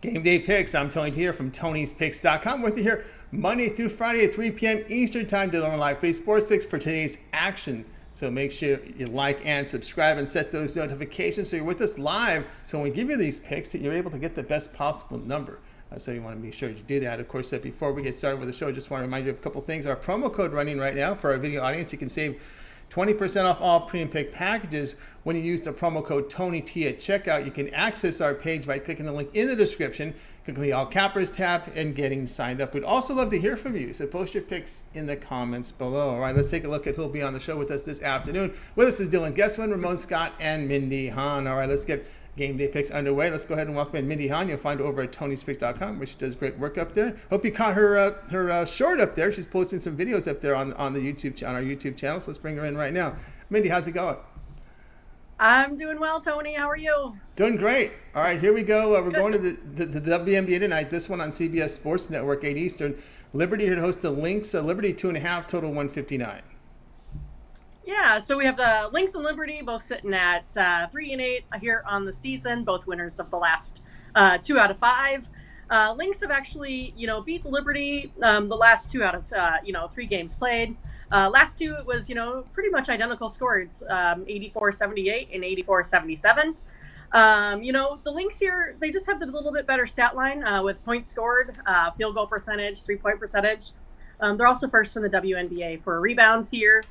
Game Day Picks. I'm Tony here from Tony'sPicks.com. With you here Monday through Friday at 3 p.m. Eastern Time to learn live free sports picks for today's action. So make sure you like and subscribe and set those notifications so you're with us live. So when we give you these picks, that you're able to get the best possible number. So you want to be sure to do that. Of course, before we get started with the show, I just want to remind you of a couple things. Our promo code running right now for our video audience. You can save 20% off all premium pick packages when you use the promo code TonyT at checkout. You can access our page by clicking the link in the description, clicking the All Cappers tab, and getting signed up. We'd also love to hear from you, so post your picks in the comments below. All right, let's take a look at who'll be on the show with us this afternoon. With us is Dylan Guessman, Ramon Scott, and Mindy Hahn. All right, let's get Game Day Picks underway. Let's go ahead and welcome in Mindy Hahn. You'll find her over at Tony'sPicks.com, where she does great work up there. Hope you caught her short up there. She's posting some videos up there on the YouTube on our YouTube channel. So let's bring her in right now. Mindy, how's it going? I'm doing well, Tony. How are you? Doing great. All right, here we go. We're going to the WNBA tonight. This one on CBS Sports Network, 8 Eastern. Liberty here to host the Lynx. Liberty 2.5, total 159. Yeah, so we have the Lynx and Liberty both sitting at 3-8 here on the season, both winners of the last 2 out of 5. Lynx have actually, beat the Liberty the last 2 out of 3 games played. Last 2, it was, pretty much identical scores, 84-78 and 84-77. The Lynx here, they just have a little bit better stat line with points scored, field goal percentage, 3-point percentage. They're also first in the WNBA for rebounds here.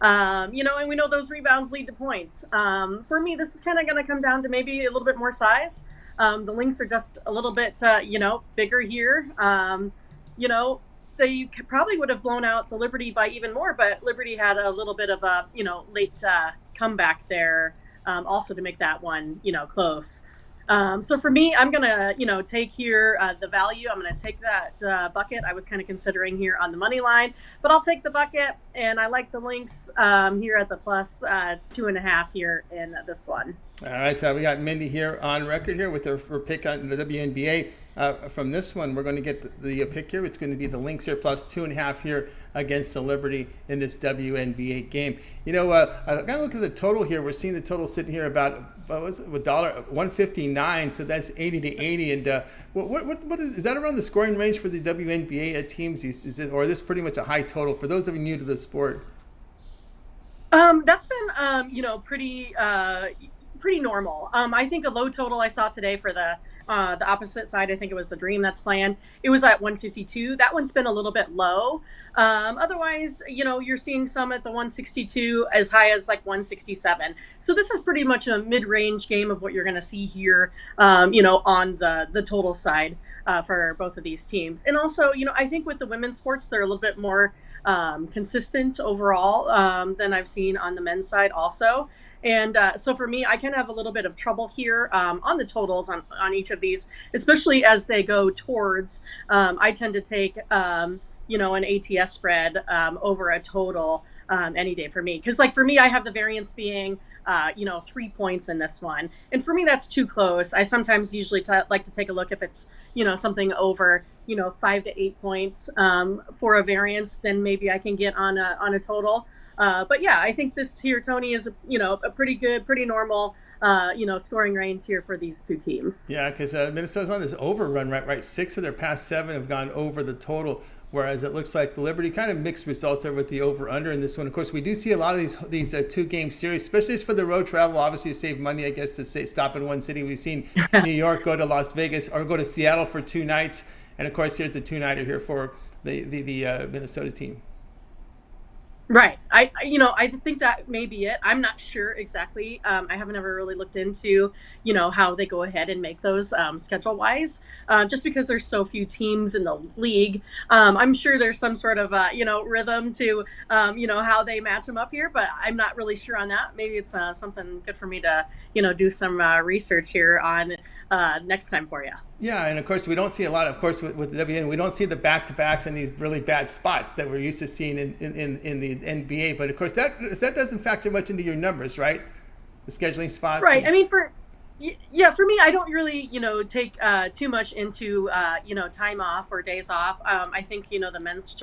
And we know those rebounds lead to points. For me, this is kind of going to come down to maybe a little bit more size. The Lynx are just a little bit, bigger here. They probably would have blown out the Liberty by even more, but Liberty had a little bit of a, late comeback there also to make that one, close. So for me, I'm going to, take here the value. I'm going to take that bucket. I was kind of considering here on the money line, but I'll take the bucket, and I like the Lynx here at the plus 2.5 here in this one. All right, we got Mindy here on record here with her pick on the WNBA. From this one, we're going to get the pick here. It's going to be the Lynx here plus 2.5 here against the Liberty in this WNBA game. I got to look at the total here. We're seeing the total sitting here about $1.59, so that's 80 to 80. And what is that around the scoring range for the WNBA teams? Or is this pretty much a high total for those of you new to the sport? That's been pretty normal. I think a low total I saw today for the opposite side, I think it was the Dream that's playing. It was at 152. That one's been a little bit low. Otherwise, you're seeing some at the 162 as high as like 167. So this is pretty much a mid-range game of what you're going to see here, on the total side for both of these teams. And also, I think with the women's sports, they're a little bit more consistent overall than I've seen on the men's side also. And so for me, I can have a little bit of trouble here on the totals on each of these, especially as they go towards, I tend to take, an ATS spread over a total any day for me. Because for me, I have the variance being, 3 points in this one. And for me, that's too close. I sometimes usually like to take a look if it's, something over, 5 to 8 points for a variance, then maybe I can get on a total. But yeah, I think this here, Tony, is, a pretty good, pretty normal, scoring range here for these two teams. Yeah, because Minnesota's on this overrun, right? 6 of their past 7 have gone over the total, whereas it looks like the Liberty kind of mixed results there with the over-under in this one. Of course, we do see a lot of these 2-game series, especially for the road travel, obviously to save money, I guess, to stop in one city. We've seen New York go to Las Vegas or go to Seattle for 2 nights. And, of course, here's a 2-nighter here for the Minnesota team. Right. I think that may be it. I'm not sure exactly. I haven't ever really looked into, how they go ahead and make those schedule wise, just because there's so few teams in the league. I'm sure there's some sort of, rhythm to, how they match them up here, but I'm not really sure on that. Maybe it's something good for me to, do some research here on next time for you. Yeah, and of course we don't see a lot. Of course, with the WN, we don't see the back-to-backs and these really bad spots that we're used to seeing in the NBA. But of course, that doesn't factor much into your numbers, right? The scheduling spots. Right. I mean, Yeah, for me, I don't really, take too much into, time off or days off. I think, the men's,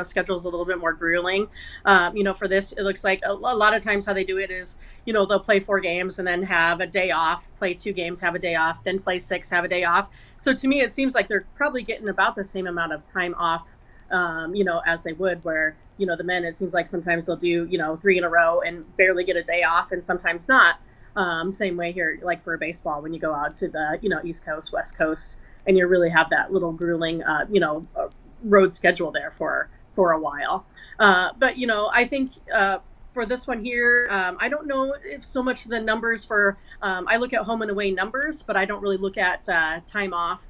schedule is a little bit more grueling. For this, it looks like a lot of times how they do it is, they'll play 4 games and then have a day off, play 2 games, have a day off, then play 6, have a day off. So to me, it seems like they're probably getting about the same amount of time off, as they would where, the men, it seems like sometimes they'll do, 3 in a row and barely get a day off and sometimes not. Same way here, like for baseball, when you go out to the, East Coast, West Coast, and you really have that little grueling, road schedule there for a while. But, I think for this one here, I don't know if so much the numbers for, I look at home and away numbers, but I don't really look at time off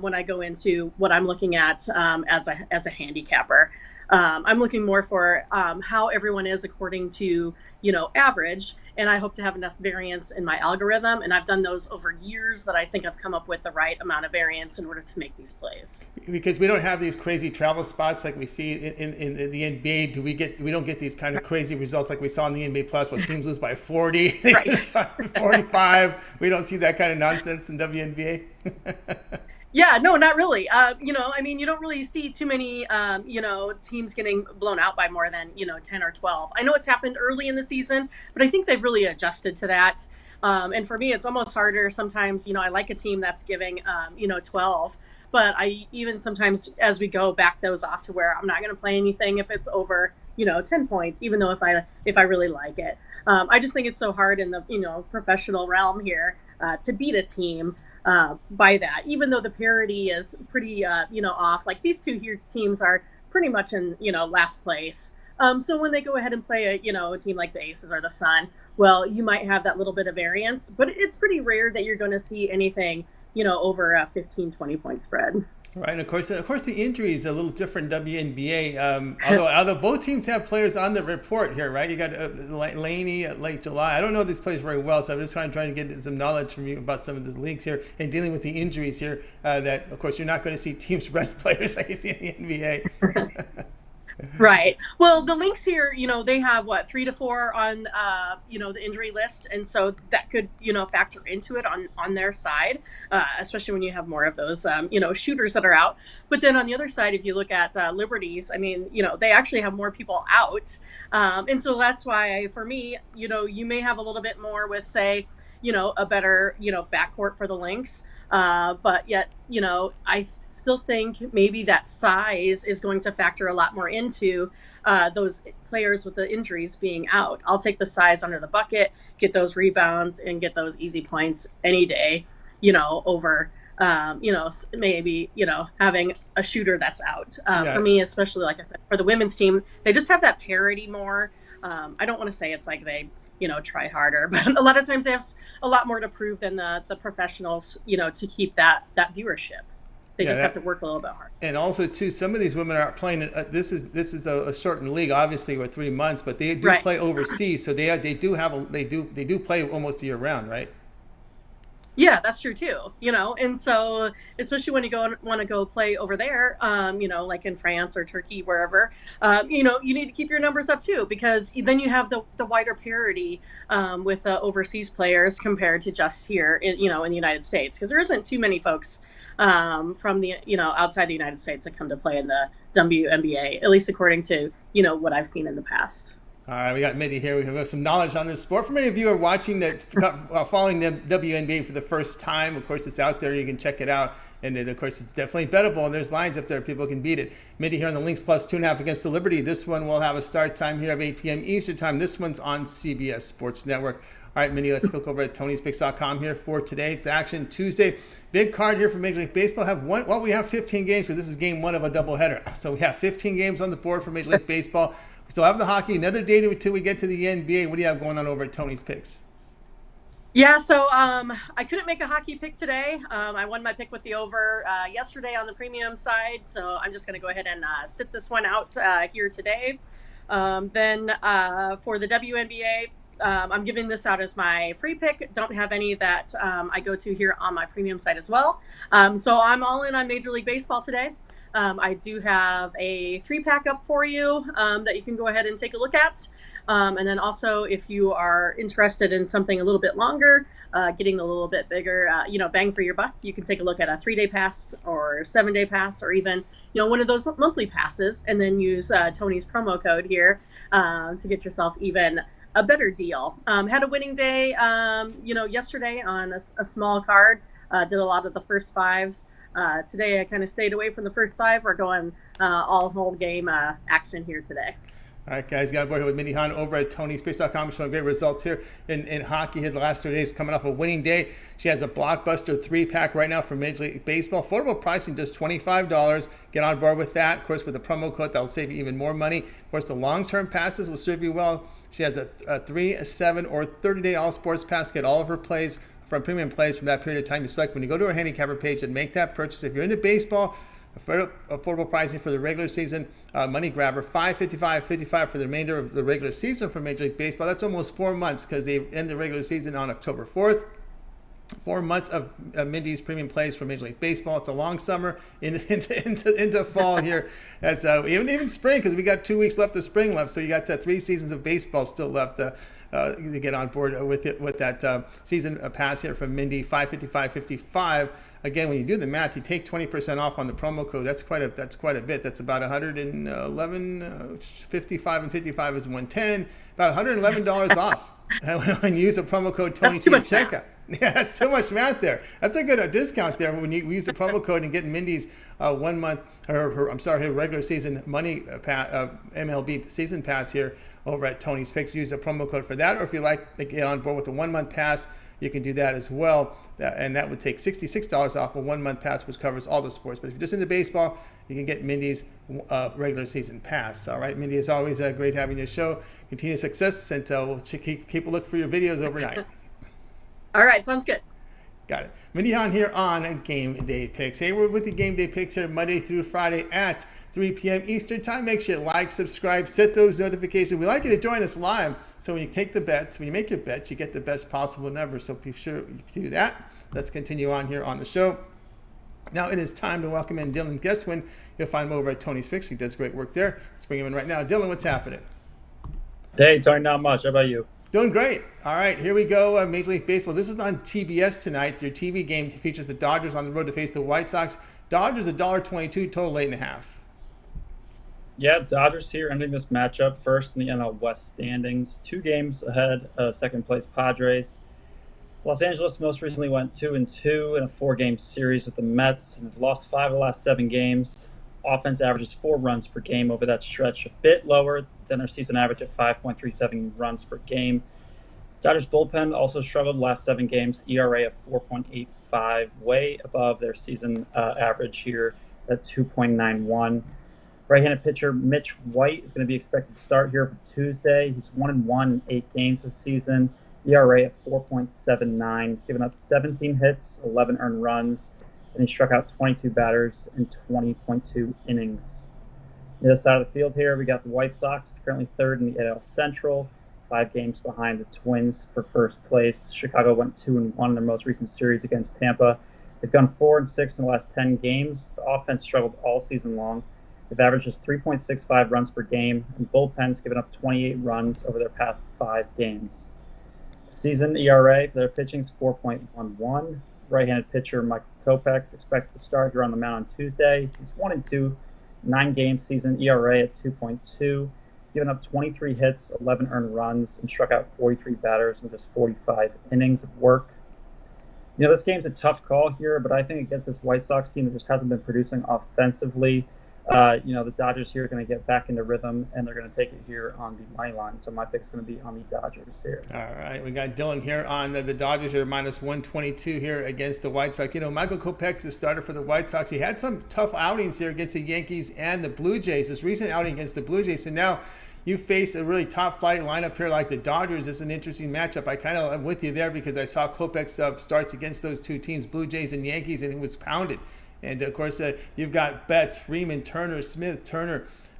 when I go into what I'm looking at as a handicapper. I'm looking more for how everyone is according to, average. And I hope to have enough variance in my algorithm. And I've done those over years that I think I've come up with the right amount of variance in order to make these plays. Because we don't have these crazy travel spots like we see in the NBA. We don't get these kind of crazy results like we saw in the NBA Plus where teams lose by 40, Right. 45. We don't see that kind of nonsense in WNBA. Yeah, no, not really. You don't really see too many, teams getting blown out by more than, 10 or 12. I know it's happened early in the season, but I think they've really adjusted to that. And for me, it's almost harder sometimes, I like a team that's giving, 12, but I even sometimes as we go back those off to where I'm not going to play anything if it's over, 10 points, even though if I really like it. I just think it's so hard in the, professional realm here to beat a team by that, even though the parity is pretty, off. Like these two here teams are pretty much in, last place. So when they go ahead and play a team like the Aces or the Sun, well, you might have that little bit of variance, but it's pretty rare that you're going to see anything, over a 15, 20 point spread. Right, and of course, the injury is a little different in WNBA. Although both teams have players on the report here, right? You got Laney at late July. I don't know these players very well, so I'm just trying to get some knowledge from you about some of the leagues here and dealing with the injuries here. That of course you're not going to see teams rest players like you see in the NBA. Right. Well, the Lynx here, they have 3 to 4 on, the injury list. And so that could, factor into it on their side, especially when you have more of those, shooters that are out. But then on the other side, if you look at Liberties, they actually have more people out. And so that's why for me, you may have a little bit more with, say, a better, backcourt for the Lynx. But yet, I still think maybe that size is going to factor a lot more into those players with the injuries being out. I'll take the size under the bucket, get those rebounds, and get those easy points any day, over, maybe, having a shooter that's out. For me, especially like I said, for the women's team, they just have that parity more. I don't want to say it's like they try harder, but a lot of times they have a lot more to prove than the professionals, to keep that viewership. They just have to work a little bit hard. And also too, some of these women are playing, this is a shortened league, obviously with 3 months, but they do play overseas. So they do play almost year round, right? Yeah, that's true too. And so especially when you want to go play over there, like in France or Turkey, wherever, you need to keep your numbers up too, because then you have the wider parity with overseas players compared to just here, in the United States, because there isn't too many folks from the outside the United States that come to play in the WNBA, at least according to what I've seen in the past. All right, we got Mindy here. We have some knowledge on this sport. For many of you who are watching that, following the WNBA for the first time, of course, it's out there. You can check it out. And of course, it's definitely bettable. And there's lines up there. People can beat it. Mindy here on the Lynx plus 2.5 against the Liberty. This one will have a start time here of 8 p.m. Eastern time. This one's on CBS Sports Network. All right, Mindy, let's click over at Tony'sPicks.com here for today's action Tuesday. Big card here for Major League Baseball. We have 15 games, but this is game 1 of a doubleheader. So we have 15 games on the board for Major League Baseball. We still have the hockey. Another day until we get to the NBA. What do you have going on over at Tony's Picks? Yeah, so I couldn't make a hockey pick today. I won my pick with the over yesterday on the premium side, so I'm just going to go ahead and sit this one out here today. Then for the WNBA, I'm giving this out as my free pick. Don't have any that I go to here on my premium site as well. So I'm all in on Major League Baseball today. I do have a 3-pack up for you that you can go ahead and take a look at. And then also, if you are interested in something a little bit longer, getting a little bit bigger, bang for your buck, you can take a look at a 3-day pass or 7-day pass, or even, one of those monthly passes, and then use Tony's promo code here to get yourself even a better deal. Had a winning day, yesterday on a small card. Did a lot of the first fives. Today I kind of stayed away from the first five. We're going all whole game action here today. All right, guys, got on board here with Mindy Hahn over at Tony'sPicks.com. Showing great results here in hockey here the last 3 days, coming off a winning day. She has a blockbuster 3-pack right now for Major League Baseball. Affordable pricing, just $25. Get on board with that. Of course, with the promo code, that'll save you even more money. Of course, the long-term passes will serve you well. She has a 3, a 7, or 30-day all-sports pass. Get all of her plays from premium plays from that period of time you select when you go to our handicapper page and make that purchase. If you're into baseball, affordable pricing for the regular season, money grabber, $555.55 for the remainder of the regular season for Major League Baseball. That's almost 4 months because they end the regular season on October 4th. 4 months of Mindy's premium plays for Major League Baseball. It's a long summer into fall here, as even spring, because we got 2 weeks left of spring left. So you got 3 seasons of baseball still left to get on board with that season pass here from Mindy, $555.55. Again, when you do the math, you take 20% off on the promo code. That's quite a bit. That's about $111, 55 and 55 is 110. About $111 off when you use a promo code Tony T at checkout. Yeah, that's too much math there. That's a good discount there when you use a promo code and get Mindy's 1 month, her regular season money MLB season pass here over at Tony's Picks. Use a promo code for that, or if you like to get on board with a 1 month pass, you can do that as well. And that would take $66 off a 1 month pass, which covers all the sports. But if you're just into baseball, you can get Mindy's regular season pass. All right, Mindy, it's always great having your show. Continued success, and we'll keep a look for your videos overnight. All right, sounds good. Got it. Mindy Hahn here on Game Day Picks. Hey, we're with the Game Day Picks here Monday through Friday at 3 p.m. Eastern Time. Make sure you like, subscribe, set those notifications. We'd like you to join us live. So when you take the bets, when you make your bets, you get the best possible number. So be sure you do that. Let's continue on here on the show. Now it is time to welcome in Dylan Guestwin. You'll find him over at Tony's Picks. He does great work there. Let's bring him in right now. Dylan, what's happening? Hey, Tony, not much. How about you? Doing great. All right, here we go. Major League Baseball. This is on TBS tonight. Your TV game features the Dodgers on the road to face the White Sox. Dodgers $1.22, total 8.5. Yeah, Dodgers here ending this matchup first in the NL West standings. 2 games ahead, second place Padres. Los Angeles most recently went 2-2 in a 4-game series with the Mets and have lost 5 of the last 7 games. Offense averages 4 runs per game over that stretch, a bit lower than their season average at 5.37 runs per game. Dodgers bullpen also struggled the last 7 games, ERA of 4.85, way above their season average here at 2.91. Right-handed pitcher Mitch White is going to be expected to start here for Tuesday. He's 1-1 in 8 games this season, ERA at 4.79. He's given up 17 hits, 11 earned runs, and he struck out 22 batters in 20.2 innings. The other side of the field here, we got the White Sox, currently 3rd in the AL Central, 5 games behind the Twins for first place. Chicago went 2-1 in their most recent series against Tampa. They've gone 4-6 in the last 10 games. The offense struggled all season long. They've averaged just 3.65 runs per game, and bullpen's given up 28 runs over their past 5 games. Season ERA for their pitching is 4.11. Right-handed pitcher Michael Kopech is expected to start here on the mound on Tuesday. He's 1-2, 9-game season ERA at 2.2. He's given up 23 hits, 11 earned runs, and struck out 43 batters in just 45 innings of work. This game's a tough call here, but I think against this White Sox team that just hasn't been producing offensively, the Dodgers here are going to get back into rhythm, and they're going to take it here on the money line. So my pick's going to be on the Dodgers here. All right, we got Dylan here on the Dodgers here, minus 122 here against the White Sox. Michael Kopech is the starter for the White Sox. He had some tough outings here against the Yankees and the Blue Jays. His recent outing against the Blue Jays, and now you face a really top-flight lineup here like the Dodgers. It's an interesting matchup. I kind of am with you there because I saw Kopech's starts against those 2 teams, Blue Jays and Yankees, and he was pounded. And, of course, you've got Betts, Freeman, Turner, Smith,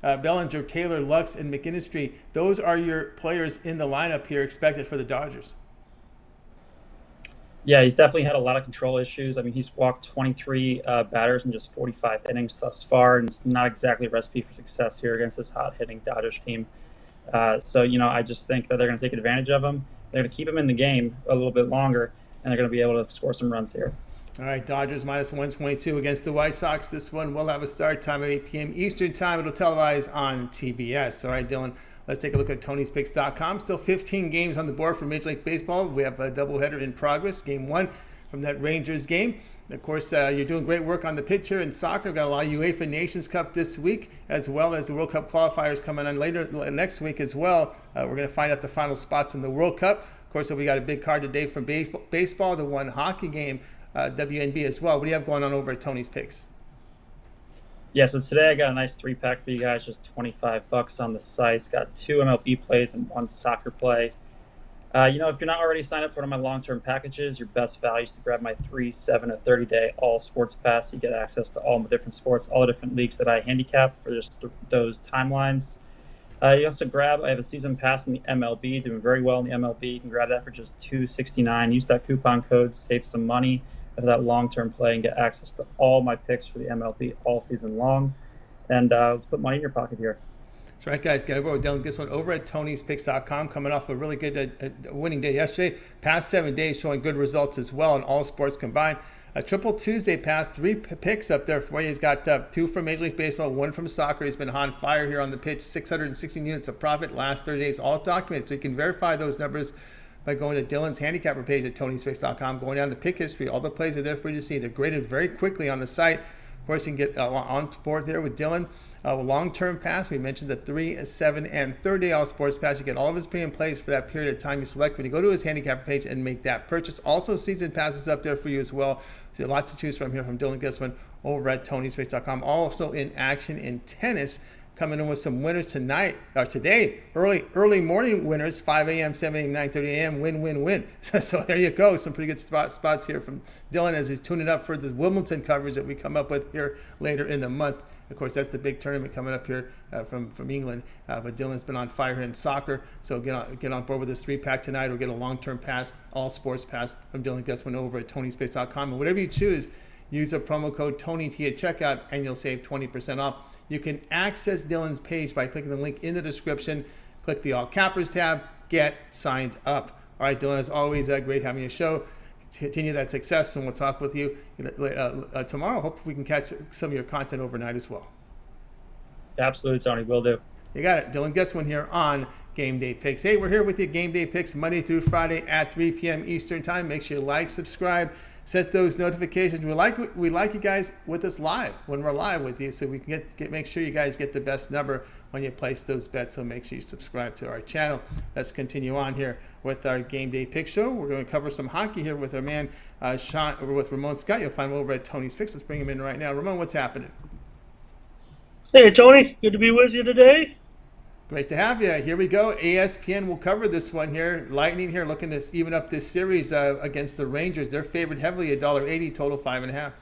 Bellinger, Taylor, Lux, and McInnesty. Those are your players in the lineup here expected for the Dodgers. Yeah, he's definitely had a lot of control issues. I mean, he's walked 23 batters in just 45 innings thus far, and it's not exactly a recipe for success here against this hot-hitting Dodgers team. So, I just think that they're going to take advantage of him. They're going to keep him in the game a little bit longer, and they're going to be able to score some runs here. All right, Dodgers minus 122 against the White Sox. This one will have a start time of 8 p.m. Eastern time. It'll televise on TBS. All right, Dylan, let's take a look at Tony'sPicks.com. Still 15 games on the board for Major League Baseball. We have a doubleheader in progress. Game 1 from that Rangers game. Of course, you're doing great work on the pitcher in soccer. We've got a lot of UEFA Nations Cup this week, as well as the World Cup qualifiers coming on later next week as well. We're going to find out the final spots in the World Cup. Of course, we got a big card today from baseball, the one hockey game, WNB as well. What do you have going on over at Tony's Picks? Yeah, so today I got a nice 3-pack for you guys, just $25 on the site. It's got 2 MLB plays and 1 soccer play. If you're not already signed up for one of my long-term packages, your best value is to grab my 3, 7, or 30-day all sports pass. You get access to all the different sports, all the different leagues that I handicap for just those timelines. You also I have a season pass in the MLB, doing very well in the MLB. You can grab that for just $2.69. Use that coupon code, save some money for that long-term play, and get access to all my picks for the MLB all season long. And let's put money in your pocket here. That's right, guys. Get over with Dylan Gisman over at Tony'sPicks.com. Coming off a really good winning day yesterday. Past 7 days showing good results as well in all sports combined. A Triple Tuesday pass, 3 picks up there for you. He's got 2 from Major League Baseball, 1 from soccer. He's been on fire here on the pitch. 616 units of profit last 30 days, all documented. So you can verify those numbers by going to Dylan's handicapper page at Tony'sPicks.com, going down to pick history. All the plays are there for you to see. They're graded very quickly on the site. Of course, you can get on board there with Dylan. Long-term pass, we mentioned the 3, 7, and 30-day all sports pass. You get all of his premium plays for that period of time you select when you go to his handicapper page and make that purchase. Also, season passes up there for you as well. So lots to choose from here from Dylan Gisman over at Tony'sPicks.com. Also in action in tennis, coming in with some winners tonight, or today, early morning winners, 5 a.m., 7 a.m., 9:30 a.m., win. So there you go, some pretty good spots here from Dylan as he's tuning up for the Wimbledon coverage that we come up with here later in the month. Of course, that's the big tournament coming up here from England. But Dylan's been on fire here in soccer, so get on board with this 3-pack tonight, or get a long-term pass, all sports pass from Dylan Gisman over at Tony'sPicks.com. And whatever you choose, use the promo code TONYT at checkout, and you'll save 20% off. You can access Dylan's page by clicking the link in the description. Click the All Cappers tab. Get signed up. All right, Dylan, as always, great having you show. Continue that success, and we'll talk with you tomorrow. Hope we can catch some of your content overnight as well. Absolutely, Tony. Will do. You got it. Dylan Gisman here on Game Day Picks. Hey, we're here with you, Game Day Picks, Monday through Friday at 3 p.m. Eastern Time. Make sure you like, subscribe, set those notifications. We like you guys with us live when we're live with you, so we can make sure you guys get the best number when you place those bets. So make sure you subscribe to our channel. Let's continue on here with our Game Day Pick Show. We're going to cover some hockey here with our man Sean, over with Ramon Scott. You'll find him over at Tony's Picks. Let's bring him in right now. Ramon, what's happening? Hey, Tony. Good to be with you today. Great to have you. Here we go. ESPN will cover this one here. Lightning here looking to even up this series against the Rangers. They're favored heavily, $1.80, total 5.5.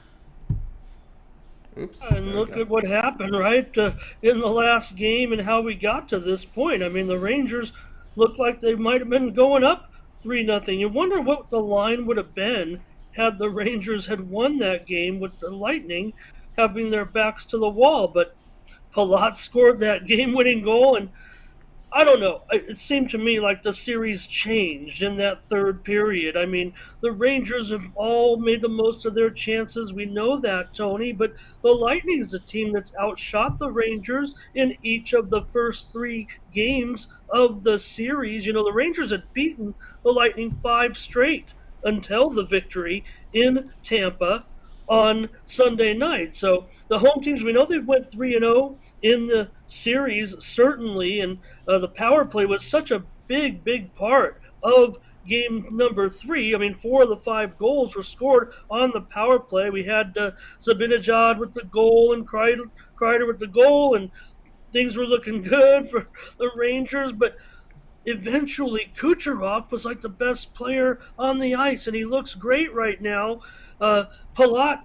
Oops. And look at what happened, right, in the last game and how we got to this point. I mean, the Rangers looked like they might have been going up 3-0. You wonder what the line would have been had the Rangers had won that game with the Lightning having their backs to the wall. But Palat scored that game-winning goal, and I don't know. It seemed to me like the series changed in that third period. I mean, the Rangers have all made the most of their chances. We know that, Tony, but the Lightning's the team that's outshot the Rangers in each of the first 3 games of the series. You know, the Rangers had beaten the Lightning 5 straight until the victory in Tampa on Sunday night. So the home teams, we know they went 3-0 in the series, certainly, and the power play was such a big part of game number 3. I mean, 4 of the 5 goals were scored on the power play. We had Zibanejad with the goal and Kreider with the goal, and things were looking good for the Rangers, but eventually Kucherov was like the best player on the ice, and he looks great right now. Palat,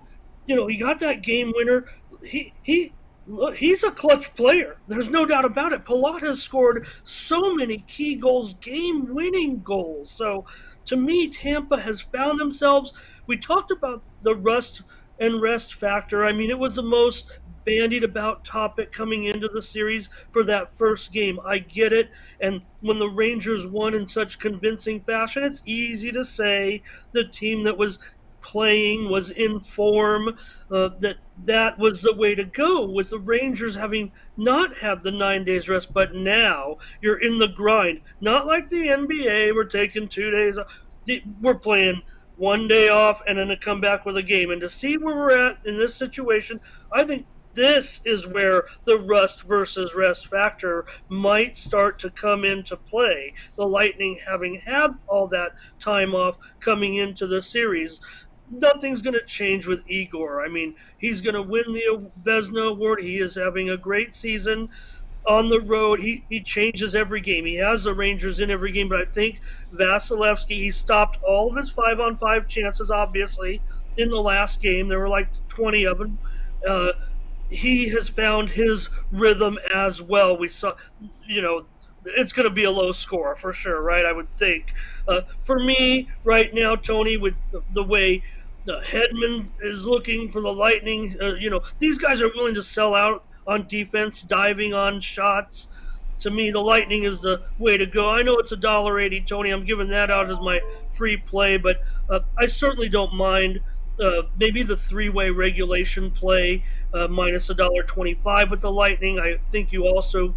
you know, he got that game winner. He look, he's a clutch player. There's no doubt about it. Palat has scored so many key goals, game-winning goals. So, to me, Tampa has found themselves. We talked about the rust and rest factor. I mean, it was the most bandied about topic coming into the series for that first game. I get it. And when the Rangers won in such convincing fashion, it's easy to say the team that was playing was in form, that was the way to go, with the Rangers having not had the 9 days rest. But now you're in the grind, not like the NBA, we're taking 2 days off. We're playing 1 day off and then to come back with a game. And to see where we're at in this situation, I think this is where the rust versus rest factor might start to come into play. The Lightning having had all that time off coming into the series. Nothing's going to change with Igor. I mean, he's going to win the Vezina Award. He is having a great season on the road. He changes every game. He has the Rangers in every game, but I think Vasilevsky, he stopped all of his 5-on-5 chances, obviously, in the last game. There were like 20 of them. He has found his rhythm as well. We saw, it's going to be a low score for sure, right? I would think. For me, right now, Tony, with the way Hedman is looking for the Lightning, these guys are willing to sell out on defense, diving on shots. To me, the Lightning is the way to go. I know it's $1.80, Tony. I'm giving that out as my free play, but I certainly don't mind maybe the three-way regulation play minus $1.25 with the Lightning. I think you also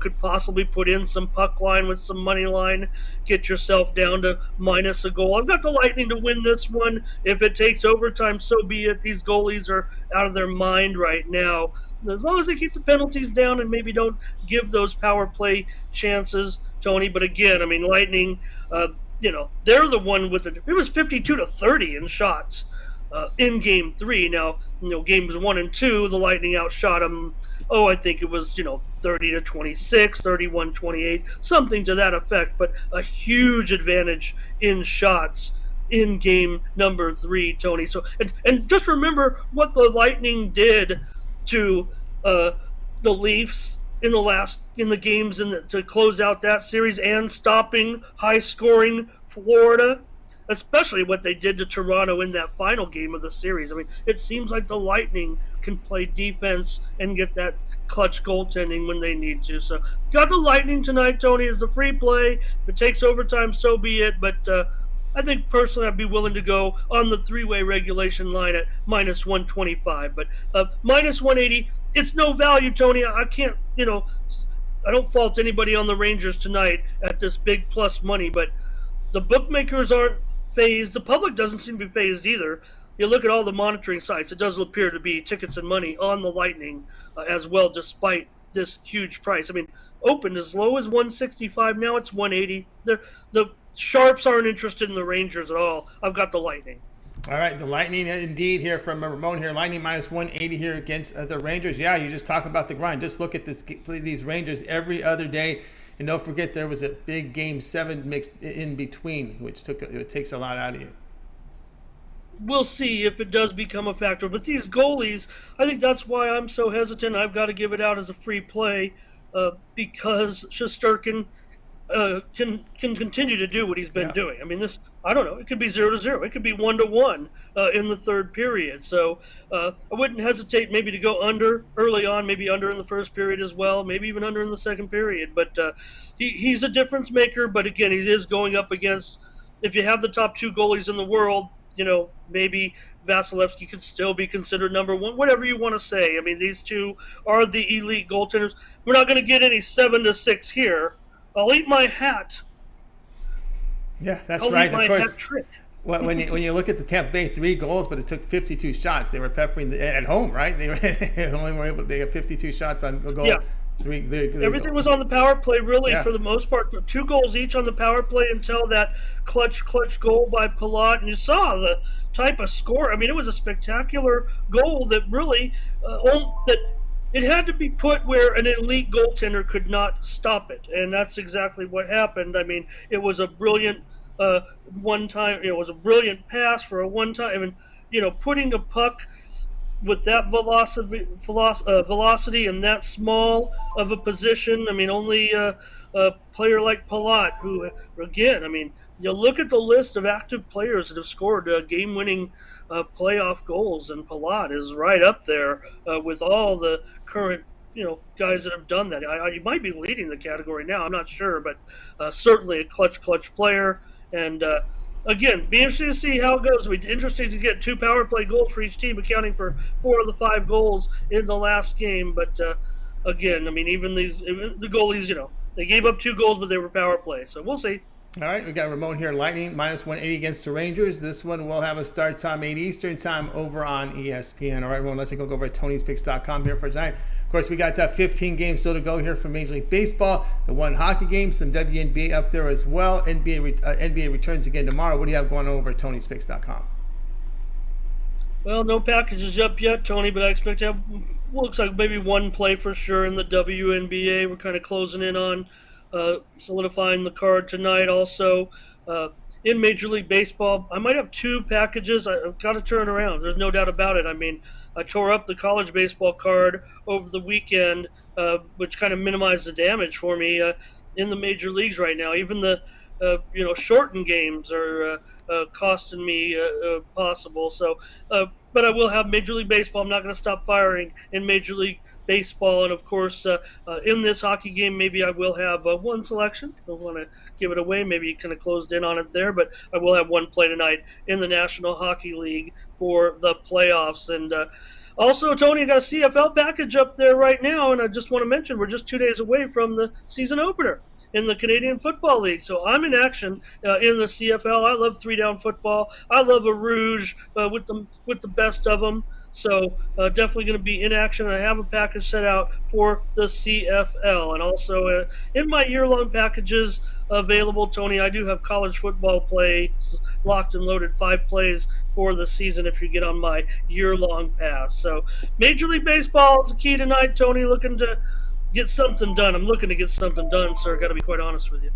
could possibly put in some puck line with some money line, get yourself down to minus a goal. I've got the Lightning to win this one. If it takes overtime, so be it. These goalies are out of their mind right now. As long as they keep the penalties down and maybe don't give those power play chances, Tony. But again, I mean, Lightning, they're the one with it was 52-30 in shots in Game 3. Now, games 1 and 2, the Lightning outshot them. I think it was, 30-26, 31-28, something to that effect. But a huge advantage in shots in game number 3, Tony. So, and just remember what the Lightning did to the Leafs in the games to close out that series, and stopping high-scoring Florida. Especially what they did to Toronto in that final game of the series. I mean, it seems like the Lightning can play defense and get that clutch goaltending when they need to. So, got the Lightning tonight, Tony, as the free play. If it takes overtime, so be it. But I think personally I'd be willing to go on the three-way regulation line at minus 125. But minus 180, it's no value, Tony. I can't, I don't fault anybody on the Rangers tonight at this big plus money. But the bookmakers aren't phased. The public doesn't seem to be phased either. You look at all the monitoring sites, it does appear to be tickets and money on the Lightning as well, despite this huge price. I mean, opened as low as 165, now it's 180. The Sharps aren't interested in the Rangers at all. I've got the Lightning. All right, the Lightning indeed here from Ramon here. Lightning minus 180 here against the Rangers. Yeah, you just talk about the grind. Just look at these Rangers every other day. And don't forget, there was a big Game 7 mixed in between, which takes a lot out of you. We'll see if it does become a factor. But these goalies, I think that's why I'm so hesitant. I've got to give it out as a free play because Shesterkin can continue to do what he's been doing. I mean, I don't know. It could be 0-0. It could be 1-1 in the third period. So I wouldn't hesitate maybe to go under early on, maybe under in the first period as well, maybe even under in the second period. But he's a difference maker. But again, he is going up against, if you have the top two goalies in the world, maybe Vasilevsky could still be considered number one, whatever you want to say. I mean, these two are the elite goaltenders. We're not going to get any 7-6 here. I'll eat my hat. Yeah, that's I'll right. eat my of course, hat trick. when you look at the Tampa Bay, 3 goals, but it took 52 shots. They were peppering at home, right? They had 52 shots on a goal. Yeah. Everything was on the power play, really, for the most part. 2 goals each on the power play until that clutch goal by Palat. And you saw the type of score. I mean, it was a spectacular goal that really it had to be put where an elite goaltender could not stop it. And that's exactly what happened. I mean, it was a brilliant one-time. It was a brilliant pass for a one-time. I mean, putting a puck with that velocity and that small of a position, I mean, only a player like Palat, who, again, I mean, you look at the list of active players that have scored game-winning playoff goals, and Palat is right up there with all the current guys that have done that. He might be leading the category now. I'm not sure, but certainly a clutch player. And again, be interesting to see how it goes. It'll be interesting to get 2 power play goals for each team, accounting for 4 of the 5 goals in the last game. But again, I mean, even the goalies, they gave up 2 goals, but they were power play. So we'll see. All right, we got Ramon here. Lightning -180 against the Rangers. This one will have a start time 8 Eastern time over on ESPN. All right, Ramon, let's go over at Tony'sPicks.com here for tonight. Of course, we got 15 games still to go here for Major League Baseball. The 1 hockey game, some WNBA up there as well. NBA returns again tomorrow. What do you have going on over at Tony'sPicks.com? Well, no packages up yet, Tony, but I expect to have, looks like maybe 1 play for sure in the WNBA. We're kind of closing in on solidifying the card tonight. Also, in Major League Baseball, I might have 2 packages. I've got to turn around. There's no doubt about it. I mean, I tore up the college baseball card over the weekend, which kind of minimized the damage for me in the major leagues right now. Even the shortened games are costing me possible. So, but I will have Major League Baseball. I'm not going to stop firing in Major League Baseball, and of course, in this hockey game, maybe I will have 1 selection. I don't want to give it away. Maybe you kind of closed in on it there, but I will have 1 play tonight in the National Hockey League for the playoffs. And also, Tony, I got a CFL package up there right now, and I just want to mention we're just 2 days away from the season opener in the Canadian Football League. So I'm in action in the CFL. I love 3-down football. I love a rouge with the best of them. So definitely going to be in action. I have a package set out for the CFL. And also in my year-long packages available, Tony, I do have college football plays locked and loaded, 5 plays for the season if you get on my year-long pass. So Major League Baseball is the key tonight, Tony, looking to get something done. I'm looking to get something done, sir. Got to be quite honest with you.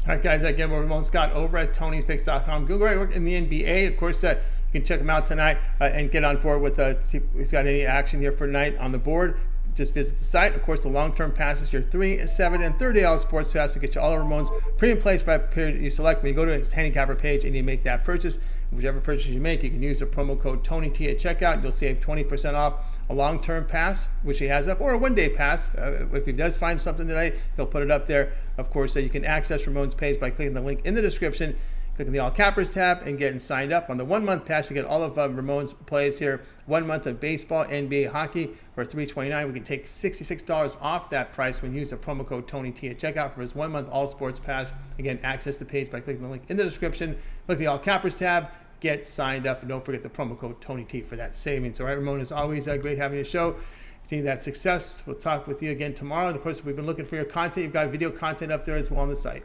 All right, guys, again, we're Ramon Scott over at Tony'sPicks.com. Google right work in the NBA. Of course, you can check him out tonight and get on board with see if he's got any action here for tonight on the board. Just visit the site. Of course, the long-term passes, your 3, 7, and 30 sports pass to get you all of Ramon's premium plays for that period you select. When you go to his handicapper page and you make that purchase, whichever purchase you make, you can use the promo code TonyT at checkout. You'll save 20% off a long-term pass, which he has up, or a 1-day pass. If he does find something tonight, he'll put it up there. Of course, you can access Ramon's page by clicking the link in the description, clicking the All Cappers tab, and getting signed up. On the 1-month pass, you get all of Ramon's plays here. 1 month of baseball, NBA, hockey for $329. We can take $66 off that price when you use the promo code TonyT at checkout for his 1-month all sports pass. Again, access the page by clicking the link in the description. Click the All Cappers tab, get signed up, and don't forget the promo code TonyT for that savings. All right, Ramon, it's always great having you show. Continue that success. We'll talk with you again tomorrow. And of course, we've been looking for your content. You've got video content up there as well on the site.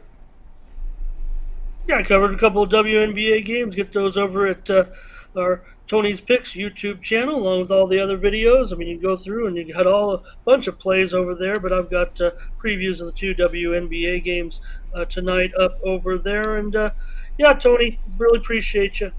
Yeah, I covered a couple of WNBA games. Get those over at our Tony's Picks YouTube channel, along with all the other videos. I mean, you go through and you got a bunch of plays over there, but I've got previews of the 2 WNBA games tonight up over there. And yeah, Tony, really appreciate you.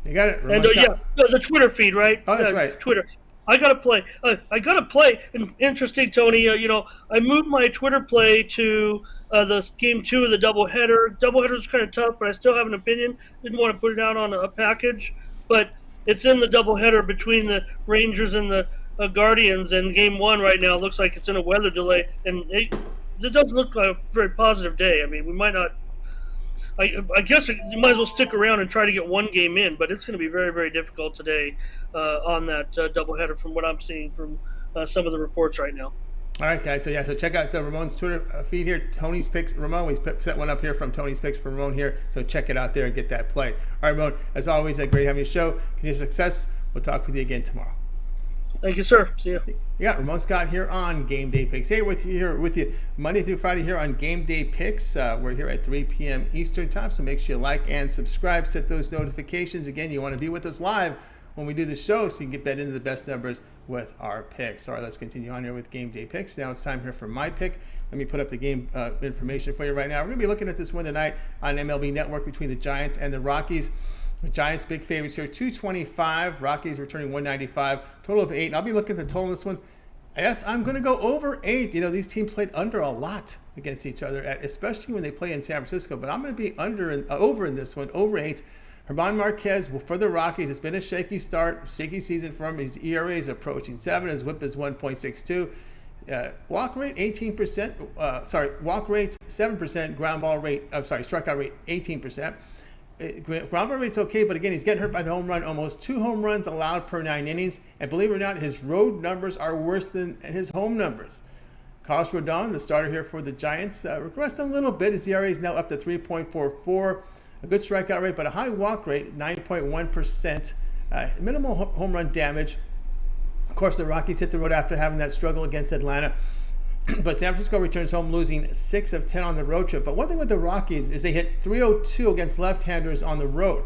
You got it. And the Twitter feed, right? Oh, that's right. Twitter. I got to play. And interesting, Tony, I moved my Twitter play to the game 2 of the doubleheader. Doubleheader's kind of tough, but I still have an opinion. Didn't want to put it out on a package, but it's in the doubleheader between the Rangers and the Guardians, and game 1 right now looks like it's in a weather delay, and it doesn't look like a very positive day. I mean, we might not. I guess you might as well stick around and try to get 1 game in, but it's going to be very, very difficult today on that doubleheader from what I'm seeing from some of the reports right now. All right, guys. So check out Ramon's Twitter feed here, Tony's Picks. Ramon, we set one up here from Tony's Picks for Ramon here. So check it out there and get that play. All right, Ramon, as always, great having you show. Continue success. We'll talk with you again tomorrow. Thank you, sir. See you. You got Ramon Scott here on Game Day Picks. Hey, with you Monday through Friday here on Game Day Picks. We're here at 3 p.m. Eastern time, so make sure you like and subscribe. Set those notifications. Again, you want to be with us live when we do the show so you can get bet into the best numbers with our picks. All right, let's continue on here with Game Day Picks. Now it's time here for my pick. Let me put up the game information for you right now. We're going to be looking at this one tonight on MLB Network between the Giants and the Rockies. The Giants big favorites here, 225. Rockies returning 195. Total of 8. And I'll be looking at the total in this one. Yes, I'm going to go over 8. You know, these teams played under a lot against each other, especially when they play in San Francisco. But I'm going to be over in this one, over 8. Ramon Marquez for the Rockies. It's been a shaky start, shaky season for him. His ERA is approaching 7. His WHIP is 1.62. Walk rate 18%. Walk rate 7%. Ground ball rate. Strikeout rate 18%. Ground ball rate's okay, but again, he's getting hurt by the home run. Almost 2 home runs allowed per 9 innings. And believe it or not, his road numbers are worse than his home numbers. Carlos Rodon, the starter here for the Giants, regressed a little bit. His ERA is now up to 3.44. A good strikeout rate, but a high walk rate, 9.1%. Minimal home run damage. Of course, the Rockies hit the road after having that struggle against Atlanta. But San Francisco returns home, losing 6 of 10 on the road trip. But one thing with the Rockies is they hit .302 against left-handers on the road.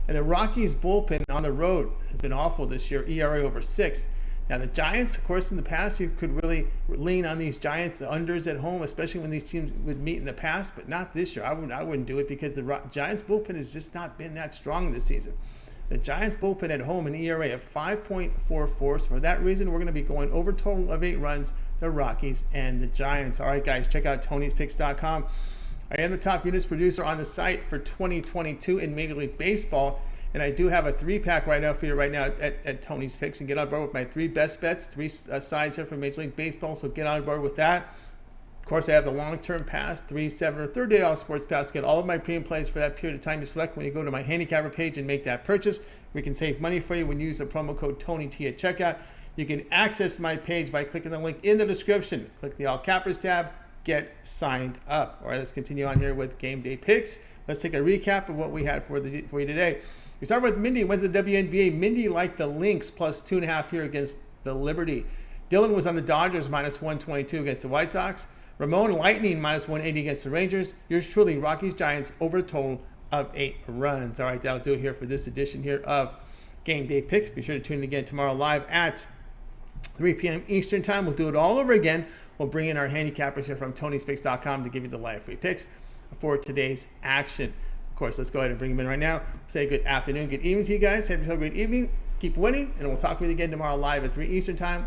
And the Rockies bullpen on the road has been awful this year, ERA over 6. Now, the Giants, of course, in the past, you could really lean on these Giants unders at home, especially when these teams would meet in the past, but not this year. I wouldn't do it because the Giants bullpen has just not been that strong this season. The Giants bullpen at home, an ERA of 5.44. So for that reason, we're going to be going over total of 8 runs, the Rockies and the Giants. All right, guys, check out Tony'sPicks.com. I am the top units producer on the site for 2022 in Major League Baseball. And I do have a 3-pack right now for you at Tony's Picks. And get on board with my 3 best bets, 3 sides here for Major League Baseball. So get on board with that. Of course, I have the long-term pass, 3, 7, or 30-day all sports pass. Get all of my premium plays for that period of time you select when you go to my handicapper page and make that purchase. We can save money for you when you use the promo code TonyT at checkout. You can access my page by clicking the link in the description. Click the All Cappers tab. Get signed up. All right, let's continue on here with Game Day Picks. Let's take a recap of what we had for you today. We start with Mindy, went to the WNBA. Mindy liked the Lynx plus 2.5 here against the Liberty. Dylan was on the Dodgers minus 122 against the White Sox. Ramon, Lightning minus 180 against the Rangers. Yours truly, Rockies Giants over a total of 8 runs. All right, that'll do it here for this edition here of Game Day Picks. Be sure to tune in again tomorrow live at 3 p.m. Eastern Time. We'll do it all over again. We'll bring in our handicappers here from Tony'sPicks.com to give you the live free picks for today's action. Of course, let's go ahead and bring them in right now. Say good afternoon, good evening to you guys. Have yourself a great evening. Keep winning, and we'll talk with you again tomorrow live at 3 Eastern Time.